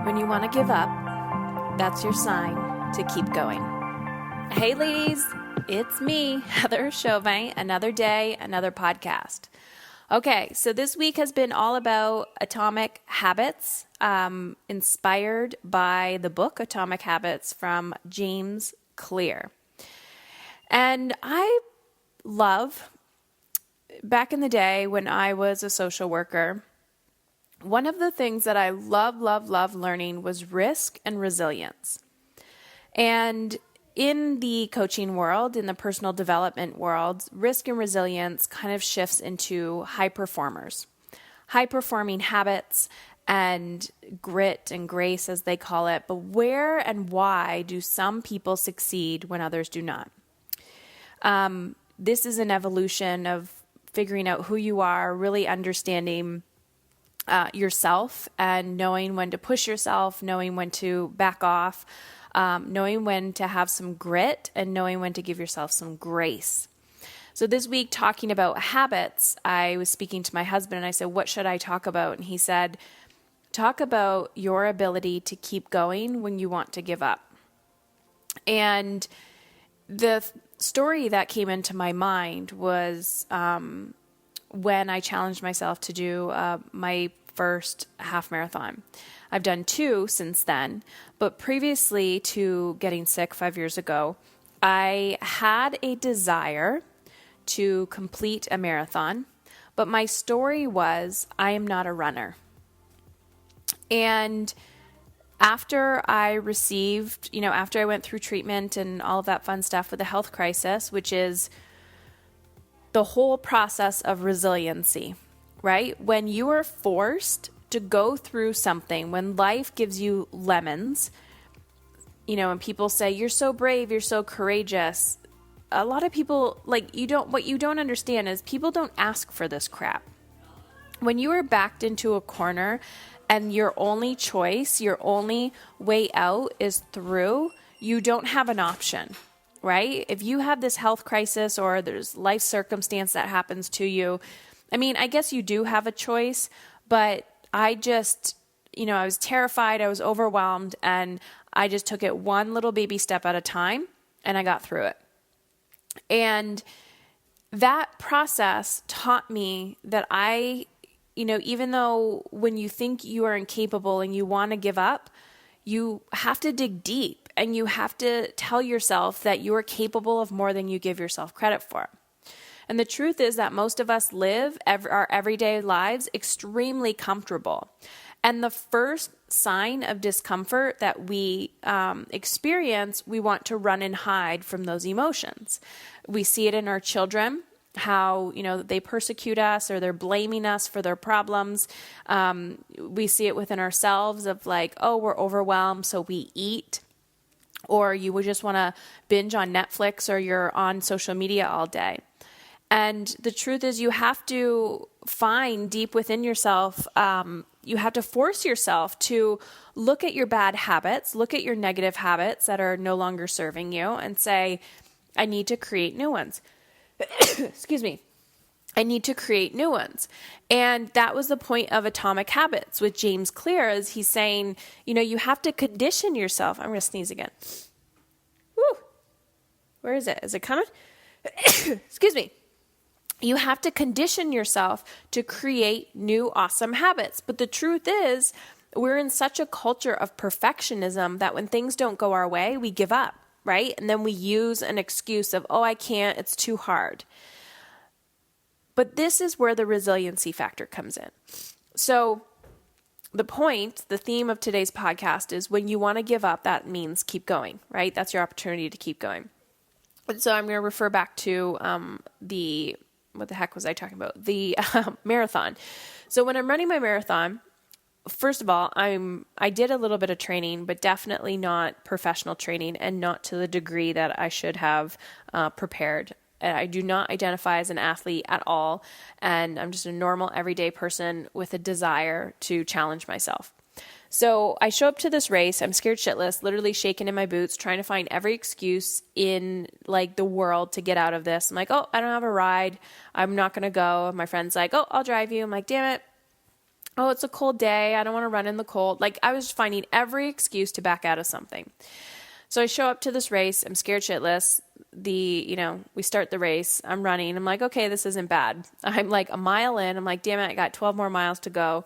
When you want to give up, that's your sign to keep going. Hey ladies, it's me, Heather Chauvin, another day, another podcast. Okay, so this week has been all about atomic habits, inspired by the book Atomic Habits from James Clear. And I love, back in the day when I was a social worker, one of the things that I love learning was risk and resilience. And in the coaching world, in the personal development world, risk and resilience kind of shifts into high performers, high performing habits and grit and grace, as they call it. But where and why do some people succeed when others do not? This is an evolution of figuring out who you are, really understanding yourself and knowing when to push yourself, knowing when to back off, knowing when to have some grit and knowing when to give yourself some grace. So this week, talking about habits, I was speaking to my husband and I said, what should I talk about? And he said, talk about your ability to keep going when you want to give up. And the story that came into my mind was when I challenged myself to do my first half marathon. I've done 2 since then, but previously to getting sick 5 years ago, I had a desire to complete a marathon, but my story was I am not a runner. And after I received, after I went through treatment and all of that fun stuff with the health crisis, which is the whole process of resiliency, right? When you are forced to go through something, when life gives you lemons, and people say, you're so brave, you're so courageous. A lot of people, what you don't understand is people don't ask for this crap. When you are backed into a corner and your only choice, your only way out is through, you don't have an option. Right? If you have this health crisis or there's life circumstance that happens to you, I guess you do have a choice, but I just, I was terrified, I was overwhelmed, and I just took it one little baby step at a time, and I got through it. And that process taught me that even though when you think you are incapable and you want to give up, you have to dig deep. And you have to tell yourself that you are capable of more than you give yourself credit for. And the truth is that most of us live our everyday lives extremely comfortable. And the first sign of discomfort that we experience, we want to run and hide from those emotions. We see it in our children, how, they persecute us or they're blaming us for their problems. We see it within ourselves of we're overwhelmed, so we eat. Or you would just want to binge on Netflix or you're on social media all day. And the truth is you have to find deep within yourself, you have to force yourself to look at your bad habits, look at your negative habits that are no longer serving you and say, I need to create new ones. Excuse me. I need to create new ones. And that was the point of Atomic Habits with James Clear, is he's saying, you have to condition yourself. I'm going to sneeze again. Woo. Where is it? Is it coming? Excuse me. You have to condition yourself to create new awesome habits. But the truth is, we're in such a culture of perfectionism that when things don't go our way, we give up, right? And then we use an excuse of, I can't, it's too hard. But this is where the resiliency factor comes in. So the theme of today's podcast is when you want to give up, that means keep going, right? That's your opportunity to keep going. And so I'm going to refer back to what the heck was I talking about? The marathon. So when I'm running my marathon, first of all, I did a little bit of training, but definitely not professional training and not to the degree that I should have prepared. I do not identify as an athlete at all, and I'm just a normal, everyday person with a desire to challenge myself. So I show up to this race. I'm scared shitless, literally shaking in my boots, trying to find every excuse in like the world to get out of this. I'm like, oh, I don't have a ride. I'm not going to go. My friend's like, oh, I'll drive you. I'm like, damn it. oh, it's a cold day. I don't want to run in the cold. Like I was finding every excuse to back out of something. So I show up to this race. I'm scared shitless. We start the race. I'm running. I'm like, okay, this isn't bad. I'm like a mile in. I'm like, damn it, I got 12 more miles to go.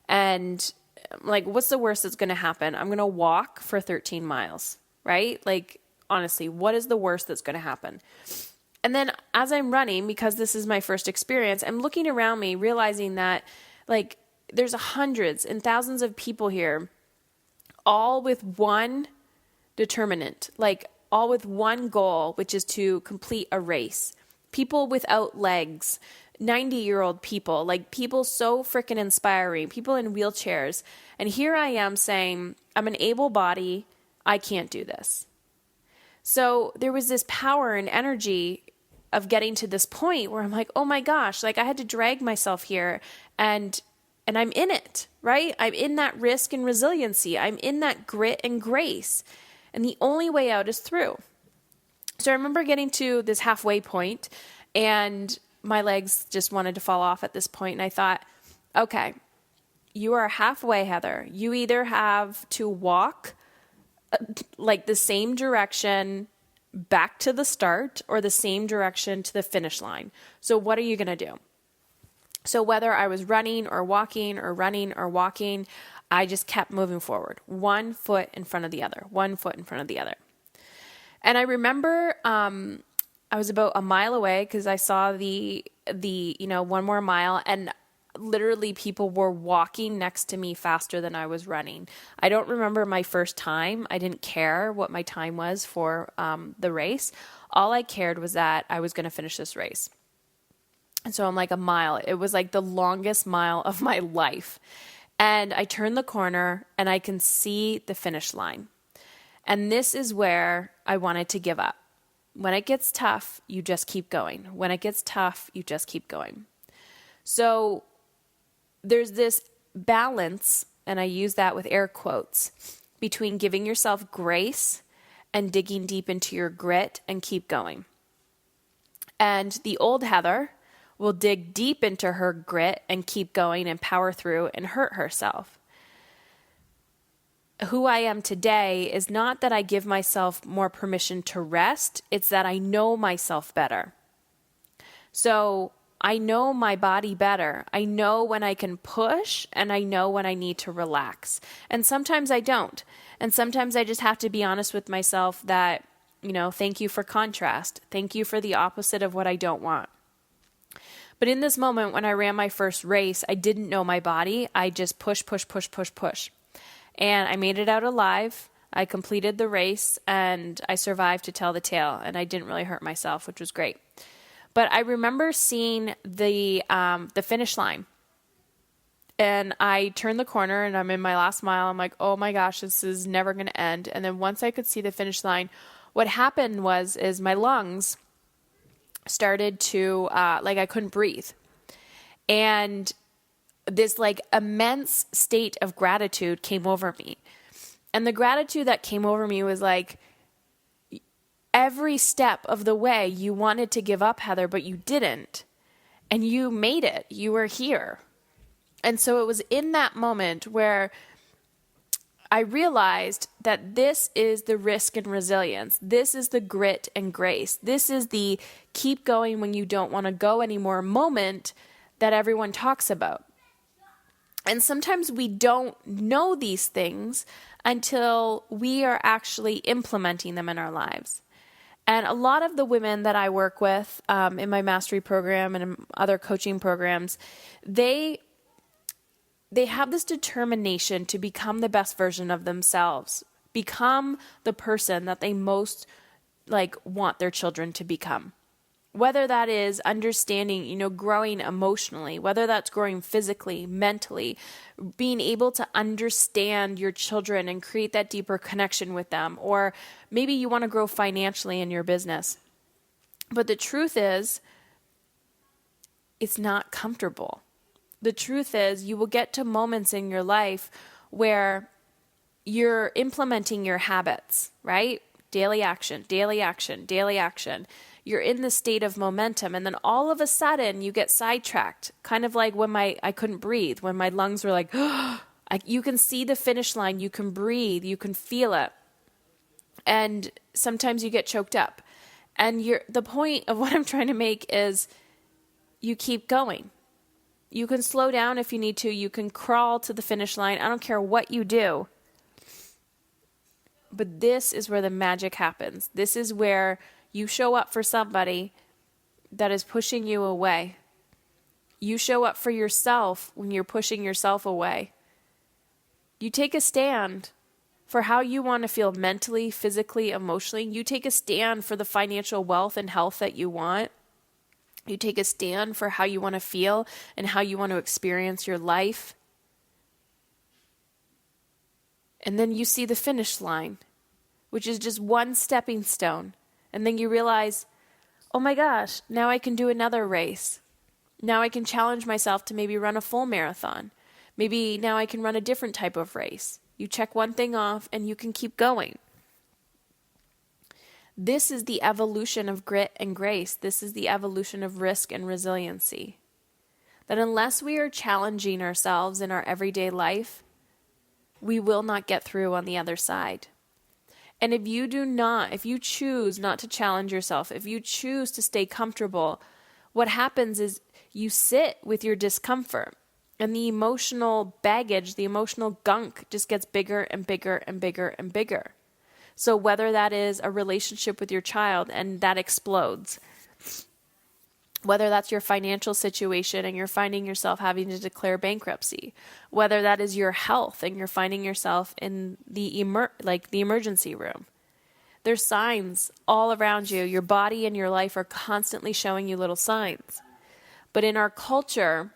And I'm like, what's the worst that's going to happen? I'm going to walk for 13 miles, right? Like, honestly, what is the worst that's going to happen? And then as I'm running, because this is my first experience, I'm looking around me, realizing that like there's hundreds and thousands of people here, all with one determinant, like all with one goal, which is to complete a race. People without legs, 90-year-old people, like people so freaking inspiring, people in wheelchairs. And here I am saying, I'm an able body, I can't do this. So there was this power and energy of getting to this point where I'm like, oh my gosh, like I had to drag myself here and I'm in it, right? I'm in that risk and resiliency. I'm in that grit and grace. And the only way out is through. So I remember getting to this halfway point and my legs just wanted to fall off at this point. And I thought, okay, you are halfway, Heather. You either have to walk like the same direction back to the start or the same direction to the finish line. So what are you going to do? So whether I was running or walking, I just kept moving forward, 1 foot in front of the other, 1 foot in front of the other. And I remember I was about a mile away because I saw the 1 more mile, and literally people were walking next to me faster than I was running. I don't remember my first time. I didn't care what my time was for the race. All I cared was that I was going to finish this race. And so I'm like a mile. It was like the longest mile of my life. And I turn the corner and I can see the finish line. And this is where I wanted to give up. When it gets tough, you just keep going. When it gets tough, you just keep going. So there's this balance, and I use that with air quotes, between giving yourself grace and digging deep into your grit and keep going. And the old Heather will dig deep into her grit and keep going and power through and hurt herself. Who I am today is not that I give myself more permission to rest, it's that I know myself better. So I know my body better. I know when I can push and I know when I need to relax. And sometimes I don't. And sometimes I just have to be honest with myself that, thank you for contrast. Thank you for the opposite of what I don't want. But in this moment, when I ran my first race, I didn't know my body. I just push. And I made it out alive. I completed the race and I survived to tell the tale. And I didn't really hurt myself, which was great. But I remember seeing the finish line. And I turned the corner and I'm in my last mile. I'm like, oh my gosh, this is never going to end. And then once I could see the finish line, what happened is my lungs started to, I couldn't breathe. And this immense state of gratitude came over me. And the gratitude that came over me was like, every step of the way you wanted to give up, Heather, but you didn't. And you made it. You were here. And so it was in that moment where I realized that this is the risk and resilience. This is the grit and grace. This is the keep going when you don't want to go anymore moment that everyone talks about. And sometimes we don't know these things until we are actually implementing them in our lives. And a lot of the women that I work with in my mastery program and in other coaching programs, they have this determination to become the best version of themselves, become the person that they most want their children to become. Whether that is understanding, growing emotionally, whether that's growing physically, mentally, being able to understand your children and create that deeper connection with them, or maybe you want to grow financially in your business. But the truth is, it's not comfortable. The truth is, you will get to moments in your life where you're implementing your habits, right? Daily action, daily action, daily action. You're in the state of momentum. And then all of a sudden you get sidetracked, kind of like when I couldn't breathe, when my lungs were like, you can see the finish line, you can breathe, you can feel it. And sometimes you get choked up. And the point of what I'm trying to make is you keep going. You can slow down if you need to. You can crawl to the finish line. I don't care what you do. But this is where the magic happens. This is where you show up for somebody that is pushing you away. You show up for yourself when you're pushing yourself away. You take a stand for how you want to feel mentally, physically, emotionally. You take a stand for the financial wealth and health that you want. You take a stand for how you want to feel and how you want to experience your life. And then you see the finish line, which is just one stepping stone. And then you realize, oh my gosh, now I can do another race. Now I can challenge myself to maybe run a full marathon. Maybe now I can run a different type of race. You check one thing off and you can keep going. This is the evolution of grit and grace. This is the evolution of risk and resiliency. That unless we are challenging ourselves in our everyday life, we will not get through on the other side. And if you choose not to challenge yourself, if you choose to stay comfortable, what happens is you sit with your discomfort, and the emotional baggage, the emotional gunk just gets bigger and bigger and bigger and bigger. So whether that is a relationship with your child and that explodes, whether that's your financial situation and you're finding yourself having to declare bankruptcy, whether that is your health and you're finding yourself in the emergency room. There's signs all around you. Your body and your life are constantly showing you little signs. But in our culture,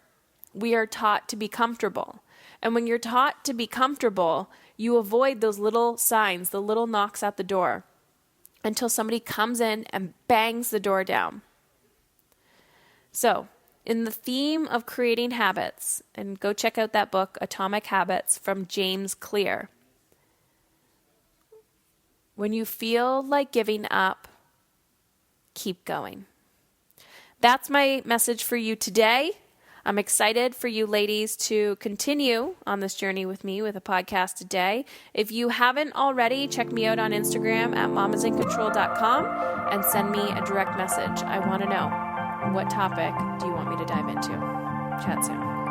we are taught to be comfortable. And when you're taught to be comfortable, you avoid those little signs, the little knocks at the door, until somebody comes in and bangs the door down. So, in the theme of creating habits, and go check out that book, Atomic Habits, from James Clear. When you feel like giving up, keep going. That's my message for you today. I'm excited for you ladies to continue on this journey with me with a podcast today. If you haven't already, check me out on Instagram at mamasincontrol.com and send me a direct message. I want to know, what topic do you want me to dive into? Chat soon.